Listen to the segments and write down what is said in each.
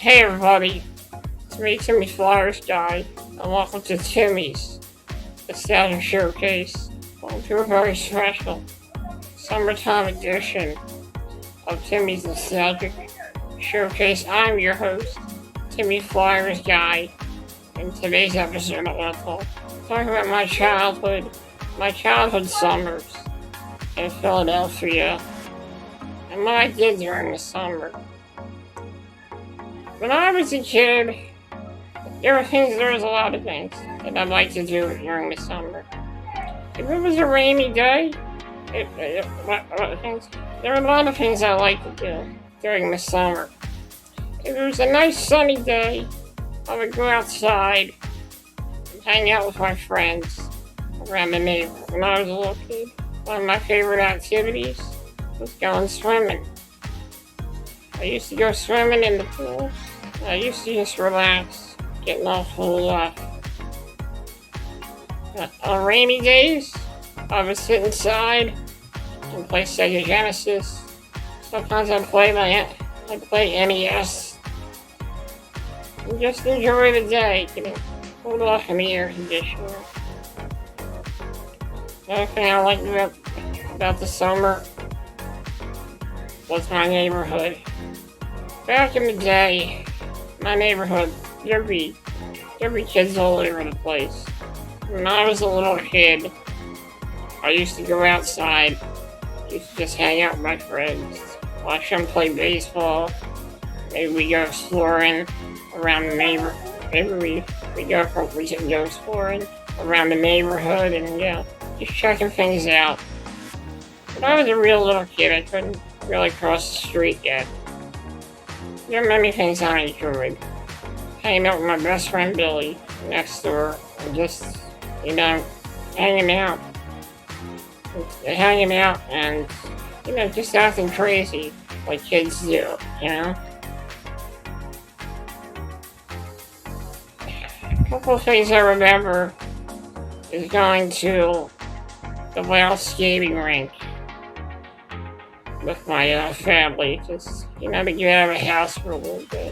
Hey everybody, it's me, Timmy Flyers Guy, and welcome to Timmy's Nostalgia Showcase. Welcome to a very special summertime edition of Timmy's Nostalgic Showcase. I'm your host, Timmy Flyers Guy. In today's episode, I'm going to talk about my childhood summers in Philadelphia, and what I did during the summer. When I was a kid, there was a lot of things that I'd like to do during the summer. If it was a rainy day, there were a lot of things I like to do during the summer. If it was a nice sunny day, I would go outside and hang out with my friends around the neighborhood. When I was a little kid, one of my favorite activities was going swimming. I used to go swimming in the pool. I used to just relax, getting off full off. On rainy days, I would sit inside and play Sega Genesis. Sometimes I'd play NES. And just enjoy the day, getting pulled off in the air conditioner. Another thing I liked about the summer was my neighborhood. Back in the day, my neighborhood, there'd be kids all over the place. When I was a little kid, I used to go outside, used to just hang out with my friends, watch them play baseball. Maybe we go exploring around the neighborhood. Maybe we go exploring around the neighborhood and just checking things out. When I was a real little kid, I couldn't really cross the street yet. There are many things I enjoyed. Hanging out with my best friend Billy next door and just, hanging out and, just acting crazy like kids do, A couple of things I remember is going to the wild skating rink with my family, just, to get out of the house for a little bit.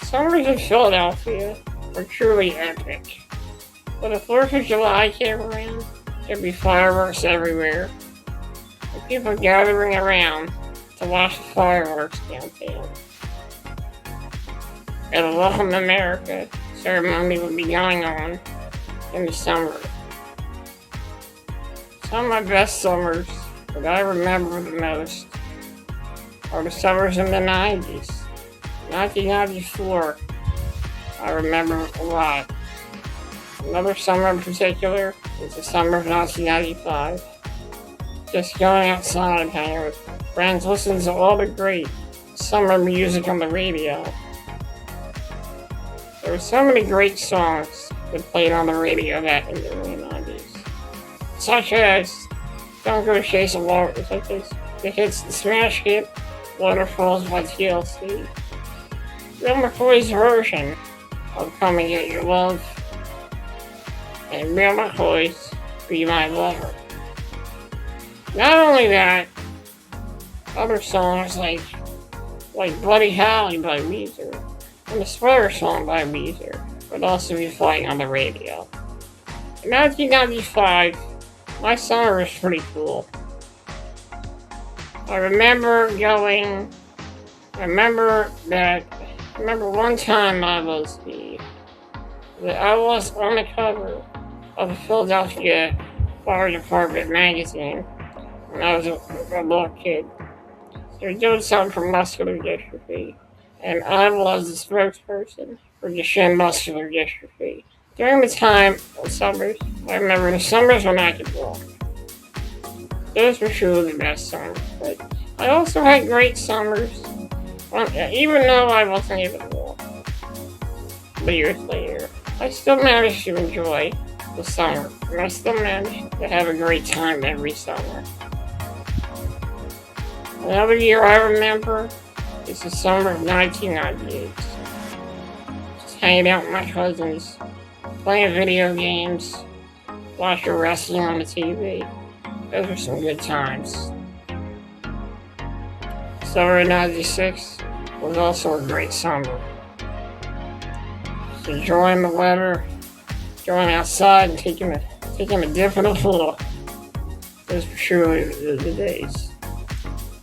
Summers in Philadelphia were truly epic. When the 4th of July came around, there'd be fireworks everywhere, and people gathering around to watch the fireworks downtown. And the Welcome to America ceremony would be going on in the summer. Some of my best summers that I remember the most are the summers in the 90s. 1994, I remember a lot. Another summer in particular is the summer of 1995. Just going outside and hanging with friends, listening to all the great summer music on the radio. There were so many great songs that played on the radio back in the early 90s. Such as Don't Go Chasing Water, such as the smash hit Waterfalls by TLC. Bill McCoy's version of Come and Get Your Love, and Bill McCoy's Be My Lover. Not only that, other songs like Bloody Holly by Weezer and the Sweater Song by Weezer would also be playing on the radio. In 1995, my summer was pretty cool. I remember one time I was on the cover of the Philadelphia Fire Department magazine when I was a little kid. They were doing something for muscular dystrophy, and I was the spokesperson for Duchenne muscular dystrophy. During the time of summers, I remember the summers when I could walk. Those were truly the best summers, but I also had great summers, even though I wasn't able to walk. But years later, I still managed to enjoy the summer, and I still managed to have a great time every summer. Another year I remember is the summer of 1998. Just hanging out with my cousins, playing video games, watching wrestling on the TV. Those were some good times. Summer of '96 was also a great summer. enjoying the weather, going outside and taking a dip in the pool. Those were truly the days.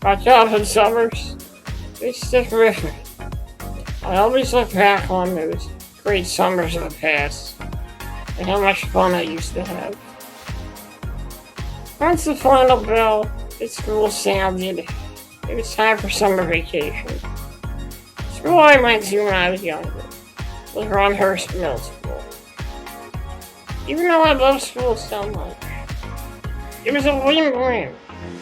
My childhood summers, they stick with me. I always look back on those great summers of the past and how much fun I used to have. Once the final bell at school sounded, it was time for summer vacation. The school I went to when I was younger was Runhurst Middle School. Even though I loved school so much, it was a win-win.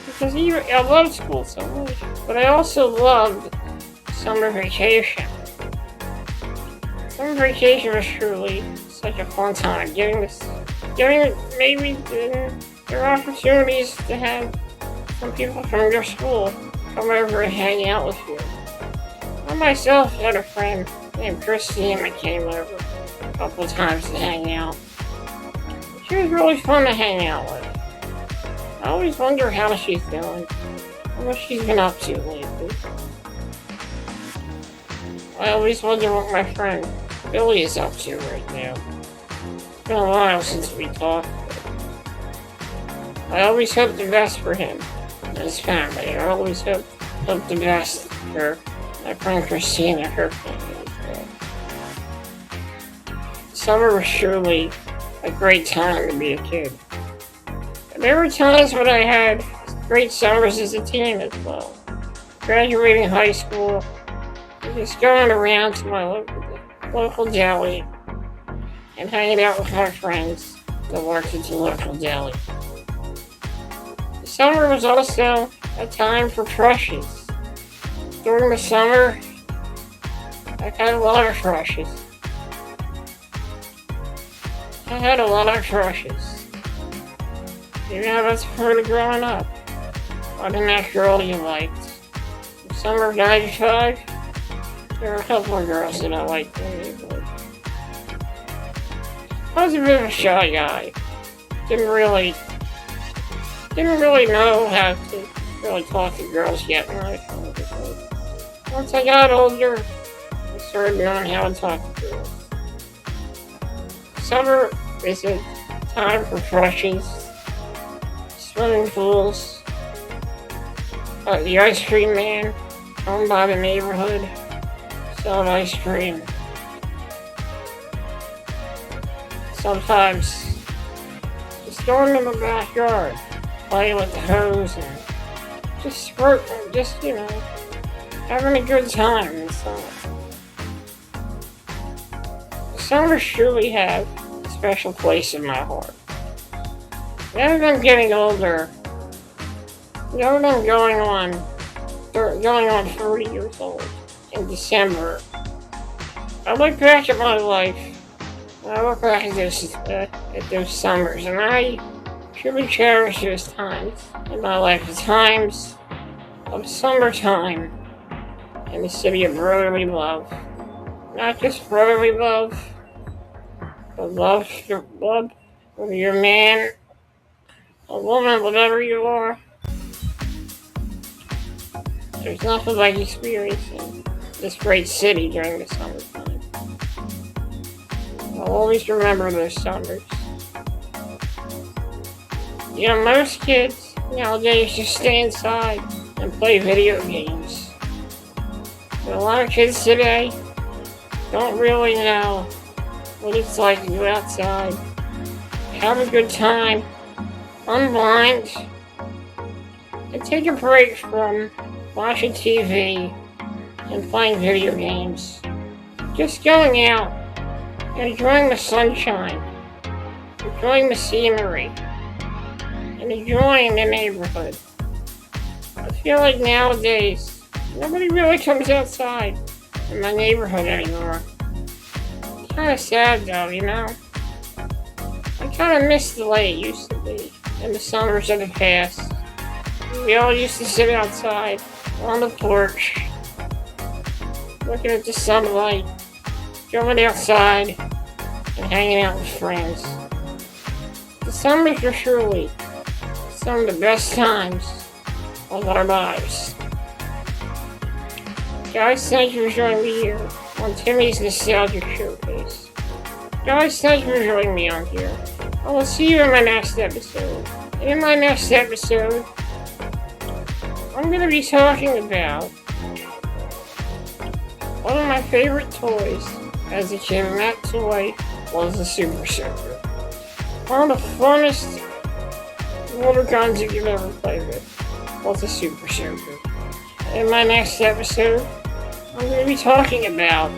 Because I loved school so much, but I also loved summer vacation. Summer vacation was truly such a fun time. Getting maybe there are opportunities to have some people from your school come over and hang out with you. I myself had a friend named Christine that came over a couple of times to hang out. She was really fun to hang out with. I always wonder how she's doing, and what she's been up to lately. I always wonder what my friend Billy is up to right now. It's been a while since we talked. I always hope the best for him and his family. I always hope the best for my friend Christine and her family as well. Summer was surely a great time to be a kid. And there were times when I had great summers as a teen as well. Graduating high school, and just going around to my local deli and hanging out with my friends that worked at the local deli. The summer was also a time for crushes. During the summer, I had a lot of crushes. You know, that's part of growing up. Finding that girl you liked. In summer of '95, there were a couple of girls that I liked in the neighborhood. I was a bit of a shy guy. Didn't really know how to really talk to girls yet when I was younger. Once I got older, I started knowing how to talk to girls. Summer is a time for crushes, swimming pools, the ice cream man owned by the neighborhood selling ice cream. Sometimes just going in the backyard, playing with the hose and just having a good time in the summer. The summers truly have a special place in my heart. Now that I'm getting older, now that I'm going on 40 years old in December, I look back at my life, and I look back at those summers, and I truly cherish those times in my life, the times of summertime in the city of brotherly love. Not just brotherly love, but love for your man, a woman, whatever you are. There's nothing like experiencing this great city during the summertime. I'll always remember those summers. You know, most kids nowadays just stay inside and play video games. But a lot of kids today don't really know what it's like to go outside, have a good time, unwind, and take a break from watching TV and playing video games. Just going out and enjoying the sunshine, enjoying the scenery, and enjoying the neighborhood. I feel like nowadays, nobody really comes outside in my neighborhood anymore. It's kind of sad though, you know? I kind of miss the way it used to be in the summers of the past. We all used to sit outside on the porch, looking at the sunlight, going outside, and hanging out with friends. The summers are truly some of the best times of our lives. Guys, thank you for joining me here on Timmy's Nostalgic Showcase. Guys, thank you for joining me on here. I will see you in my next episode. In my next episode, I'm going to be talking about one of my favorite toys as a kid, and that toy was the Super Soaker. One of the funnest water guns you could ever play with was the Super Soaker. In my next episode, I'm going to be talking about